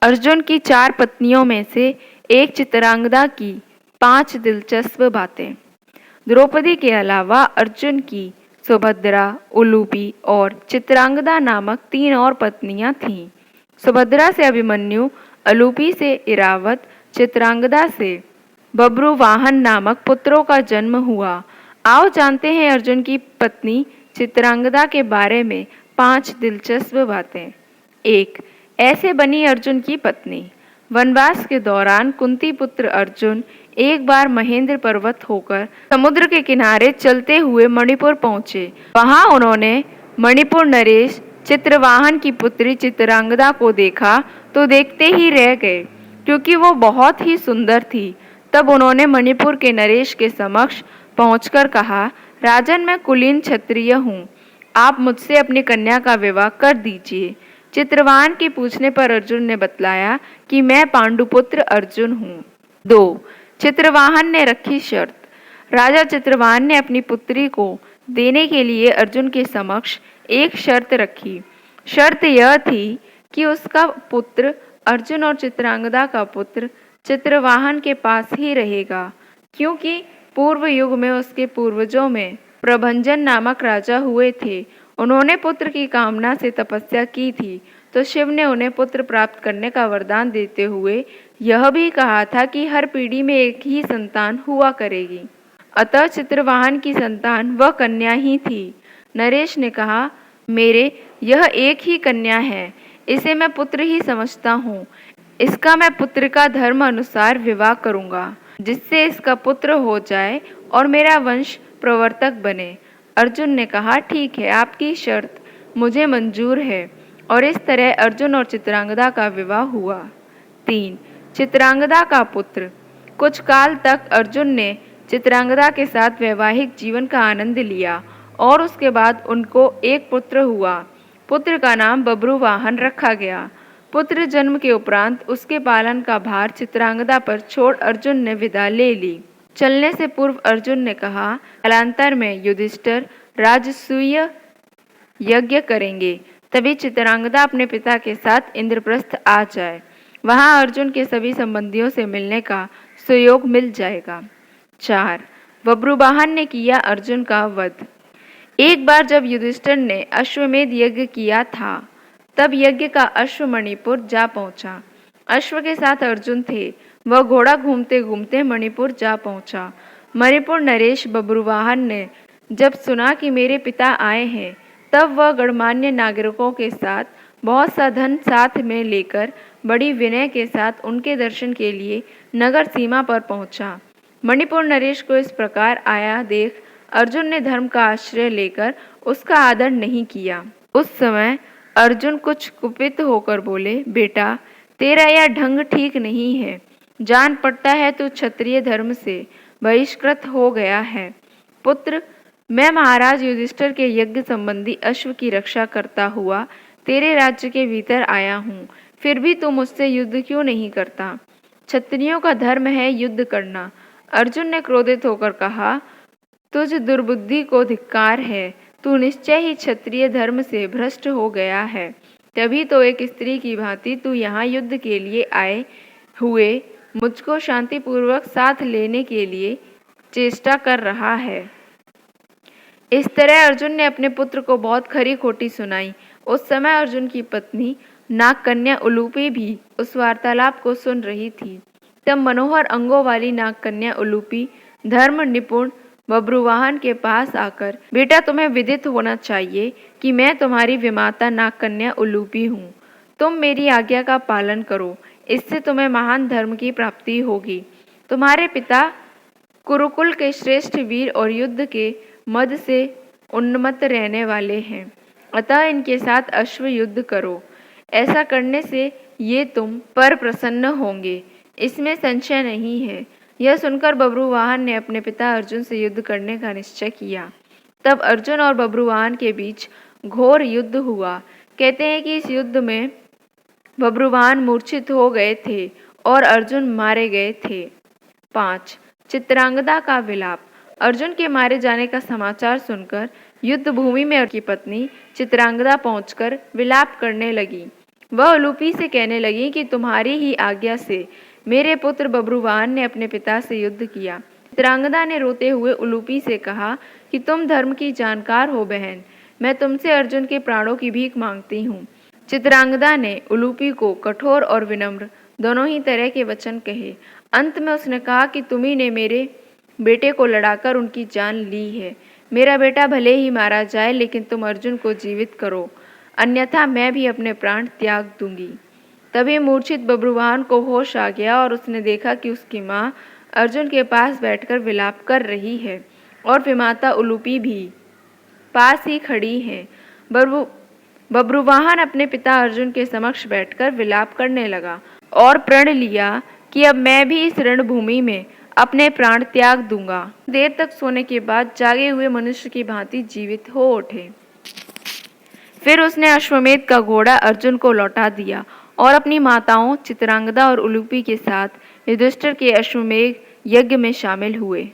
अर्जुन की 4 पत्नियों में से एक चित्रांगदा की 5 दिलचस्प बातें। द्रौपदी के अलावा अर्जुन की सुभद्रा, उलूपी और चित्रांगदा नामक 3 और पत्नियां थीं। सुभद्रा से अभिमन्यु, अलूपी से इरावत, चित्रांगदा से बब्रुवाहन नामक पुत्रों का जन्म हुआ। आओ जानते हैं अर्जुन की पत्नी चित्रांगदा के बारे में 5 दिलचस्प बातें। 1. ऐसे बनी अर्जुन की पत्नी। वनवास के दौरान कुंती पुत्र अर्जुन एक बार महेंद्र पर्वत होकर समुद्र के किनारे चलते हुए मणिपुर पहुंचे। वहां उन्होंने मणिपुर नरेश चित्रवाहन की पुत्री चित्रांगदा को देखा तो देखते ही रह गए, क्योंकि वो बहुत ही सुंदर थी। तब उन्होंने मणिपुर के नरेश के समक्ष पहुंचकर कहा, राजन, मैं कुलीन क्षत्रिय हूँ, आप मुझसे अपनी कन्या का विवाह कर दीजिए। चित्रवाहन के पूछने पर अर्जुन ने बतलाया कि मैं पांडुपुत्र अर्जुन हूँ। 2. चित्रवाहन ने रखी शर्त। राजा चित्रवाहन ने अपनी पुत्री को देने के लिए अर्जुन के समक्ष एक शर्त रखी। शर्त यह थी कि उसका पुत्र अर्जुन और चित्रांगदा का पुत्र चित्रवाहन के पास ही रहेगा, क्योंकि पूर्व युग में उसके पूर्वजों में प्रभंजन नामक राजा हुए थे। उन्होंने पुत्र की कामना से तपस्या की थी, तो शिव ने उन्हें पुत्र प्राप्त करने का वरदान देते हुए यह भी कहा था कि हर पीढ़ी में एक ही संतान हुआ करेगी। अतः चित्रवाहन की संतान वह कन्या ही थी। नरेश ने कहा, मेरे यह एक ही कन्या है, इसे मैं पुत्र ही समझता हूँ। इसका मैं पुत्र का धर्म अनुसार विवाह करूँगा, जिससे इसका पुत्र हो जाए और मेरा वंश प्रवर्तक बने। अर्जुन ने कहा, ठीक है, आपकी शर्त मुझे मंजूर है। और इस तरह अर्जुन और चित्रांगदा का विवाह हुआ। 3. चित्रांगदा का पुत्र। कुछ काल तक अर्जुन ने चित्रांगदा के साथ वैवाहिक जीवन का आनंद लिया और उसके बाद उनको एक पुत्र हुआ। पुत्र का नाम बब्रुवाहन रखा गया। पुत्र जन्म के उपरांत उसके पालन का भार चित्रांगदा पर छोड़ अर्जुन ने विदा ले ली। चलने से पूर्व अर्जुन ने कहा, कालांतर में युधिष्ठिर राजसूय यज्ञ करेंगे, तभी चित्रांगदा अपने पिता के साथ इंद्रप्रस्थ आ जाए। वहां अर्जुन के सभी संबंधियों से मिलने का सुयोग मिल जाएगा। 4. बब्रुवाहन ने किया अर्जुन का वध। एक बार जब युधिष्ठिर ने अश्वमेध यज्ञ किया था, तब यज्ञ का अश्व मणिपुर जा पहुंचा। अश्व के साथ अर्जुन थे। वह घोड़ा घूमते घूमते मणिपुर जा पहुंचा। मणिपुर नरेश बब्रुवाहन ने जब सुना कि मेरे पिता आए हैं, तब वह गणमान्य नागरिकों के साथ बहुत सा धन साथ में लेकर बड़ी विनय के साथ उनके दर्शन के लिए नगर सीमा पर पहुंचा। मणिपुर नरेश को इस प्रकार आया देख अर्जुन ने धर्म का आश्रय लेकर उसका आदर नहीं किया। उस समय अर्जुन कुछ कुपित होकर बोले, बेटा, तेरा यह ढंग ठीक नहीं है। जान पड़ता है तू क्षत्रिय धर्म से बहिष्कृत हो गया है। पुत्र, मैं महाराज युधिष्ठिर के यज्ञ संबंधी अश्व की रक्षा करता हुआ तेरे राज्य के भीतर आया हूँ, फिर भी तू मुझसे युद्ध क्यों नहीं करता? क्षत्रियों का धर्म है युद्ध करना। अर्जुन ने क्रोधित होकर कहा, तुझ दुर्बुद्धि को धिक्कार है, तू निश्चय ही क्षत्रिय धर्म से भ्रष्ट हो गया है। तभी तो एक स्त्री की भांति तू यहाँ युद्ध के लिए आए हुए मुझको शांतिपूर्वक साथ लेने के लिए चेष्टा कर रहा है। इस तरह अर्जुन ने अपने पुत्र को बहुत खरी खोटी सुनाई। उस समय अर्जुन की पत्नी नागकन्या उलूपी भी उस वार्तालाप को सुन रही थी। तब मनोहर अंगों वाली नागकन्या उलूपी धर्म निपुण बब्रुवाहन के पास आकर, बेटा, तुम्हें विदित होना चाहिए कि मैं तुम्हारी विमाता नागकन्या उलूपी हूँ। तुम मेरी आज्ञा का पालन करो, इससे तुम्हें महान धर्म की प्राप्ति होगी। तुम्हारे पिता कुरुकुल के श्रेष्ठ वीर और युद्ध के मद से उन्मत्त रहने वाले हैं, अतः इनके साथ अश्व युद्ध करो। ऐसा करने से ये तुम पर प्रसन्न होंगे, इसमें संशय नहीं है। यह सुनकर बब्रुवाहन ने अपने पिता अर्जुन से युद्ध करने का निश्चय किया। तब अर्जुन और बब्रुवाहन के बीच घोर युद्ध हुआ। कहते हैं कि इस युद्ध में बब्रुवाहन मूर्छित हो गए थे और अर्जुन मारे गए थे। 5. चित्रांगदा का विलाप। अर्जुन के मारे जाने का समाचार सुनकर युद्ध भूमि में की पत्नी चित्रांगदा पहुंचकर विलाप करने लगी। वह उलूपी से कहने लगी कि तुम्हारी ही आज्ञा से मेरे पुत्र बब्रुवाहन ने अपने पिता से युद्ध किया। चित्रांगदा ने रोते हुए उलूपी से कहा कि तुम धर्म की जानकार हो बहन, मैं तुमसे अर्जुन के प्राणों की भीख मांगती हूँ। चित्रांगदा ने उलूपी को कठोर और विनम्र दोनों ही तरह के वचन कहे। अंत में उसने कहा कि तुम्ही ने मेरे बेटे को लड़ाकर उनकी जान ली है। मेरा बेटा भले ही मारा जाए, लेकिन तुम अर्जुन को जीवित करो, अन्यथा मैं भी अपने प्राण त्याग दूंगी। तभी मूर्छित बब्रुवाहन को होश आ गया और उसने देखा कि उसकी माँ अर्जुन के पास बैठकर विलाप कर रही है और विमाता उलूपी भी पास ही खड़ी है। बब्रुवाहन अपने पिता अर्जुन के समक्ष बैठकर विलाप करने लगा और प्रण लिया कि अब मैं भी इस रणभूमि में अपने प्राण त्याग दूंगा। देर तक सोने के बाद जागे हुए मनुष्य की भांति जीवित हो उठे। फिर उसने अश्वमेध का घोड़ा अर्जुन को लौटा दिया और अपनी माताओं चित्रांगदा और उलूपी के साथ युधिष्ठिर के अश्वमेध यज्ञ में शामिल हुए।